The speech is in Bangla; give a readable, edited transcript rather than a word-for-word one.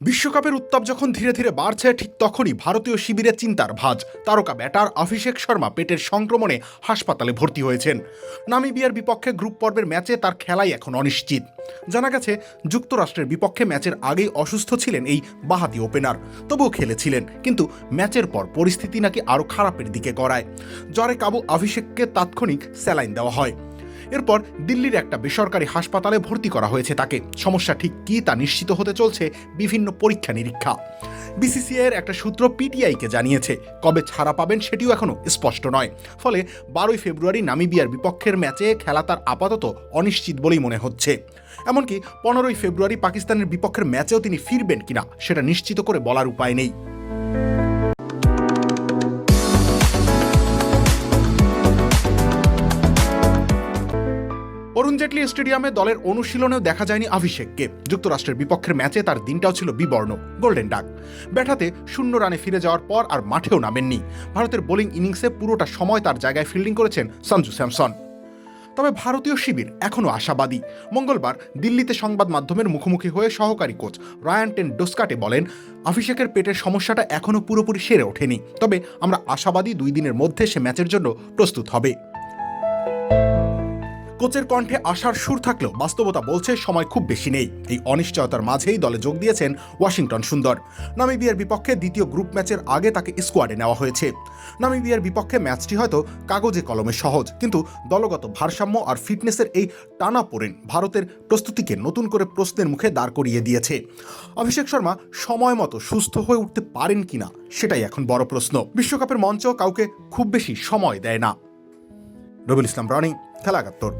বিশ্বকাপের উত্তাপ যখন ধীরে ধীরে বাড়ছে, ঠিক তখনই ভারতীয় শিবিরে চিন্তার ভাঁজ। তারকা ব্যাটার অভিষেক শর্মা পেটের সংক্রমণে হাসপাতালে ভর্তি হয়েছেন। নামিবিয়ার বিপক্ষে গ্রুপ পর্বের ম্যাচে তার খেলাই এখন অনিশ্চিত। জানা গেছে, যুক্তরাষ্ট্রের বিপক্ষে ম্যাচের আগেই অসুস্থ ছিলেন এই বাঁহাতি ওপেনার, তবুও খেলেছিলেন। কিন্তু ম্যাচের পর পরিস্থিতি নাকি আরও খারাপের দিকে গড়ায়। জ্বরে কাবু অভিষেককে তাৎক্ষণিক স্যালাইন দেওয়া হয়। এরপর দিল্লির একটা বেসরকারি হাসপাতালে ভর্তি করা হয়েছে তাকে। সমস্যা ঠিক কী তা নিশ্চিত হতে চলছে বিভিন্ন পরীক্ষা নিরীক্ষা। বিসিসিআইয়ের একটা সূত্র পিটিআইকে জানিয়েছে, কবে ছাড়া পাবেন সেটিও এখনও স্পষ্ট নয়। ফলে 12ই ফেব্রুয়ারি নামিবিয়ার বিপক্ষের ম্যাচে খেলা তার আপাতত অনিশ্চিত বলেই মনে হচ্ছে। এমনকি 15ই ফেব্রুয়ারি পাকিস্তানের বিপক্ষের ম্যাচেও তিনি ফিরবেন কিনা সেটা নিশ্চিত করে বলার উপায় নেই। অরুণ জেটলি স্টেডিয়ামে দলের অনুশীলনেও দেখা যায়নি অভিষেককে। যুক্তরাষ্ট্রের বিপক্ষের ম্যাচে তার দিনটাও ছিল বিবর্ণ, গোল্ডেন ডাক। ব্যাট হাতে 0 রানে ফিরে যাওয়ার পর আর মাঠেও নামেননি। ভারতের বোলিং ইনিংসে পুরোটা সময় তার জায়গায় ফিল্ডিং করেছেন সঞ্জু স্যামসন। তবে ভারতীয় শিবির এখনও আশাবাদী। মঙ্গলবার দিল্লিতে সংবাদ মাধ্যমের মুখোমুখি হয়ে সহকারী কোচ রায়ান টেন ডোস্কাটে বলেন, অভিষেকের পেটের সমস্যাটা এখনও পুরোপুরি সেরে ওঠেনি, তবে আমরা আশাবাদী 2 দিনের মধ্যে সে ম্যাচের জন্য প্রস্তুত হবে। কোচের কণ্ঠে আশার সুর থাকলেও বাস্তবতা বলছে সময় খুব বেশি নেই। এই অনিশ্চয়তার মাঝেই দলে যোগ দিয়েছেন ওয়াশিংটন সুন্দর। নামিবিয়ার বিপক্ষে দ্বিতীয় গ্রুপ ম্যাচের আগে তাকে স্কোয়াডে নেওয়া হয়েছে। নামিবিয়ার বিপক্ষে ম্যাচটি হয়তো কাগজে কলমে সহজ, কিন্তু দলগত ভারসাম্য আর ফিটনেসের এই টানাপোড়েন ভারতের প্রস্তুতিকে নতুন করে প্রশ্নের মুখে দাঁড় করিয়ে দিয়েছে। অভিষেক শর্মা সময় মতো সুস্থ হয়ে উঠতে পারেন কিনা সেটাই এখন বড় প্রশ্ন। বিশ্বকাপের মঞ্চ কাউকে খুব বেশি সময় দেয় না। রবিউল ইসলাম রনি, খেলা ৭১।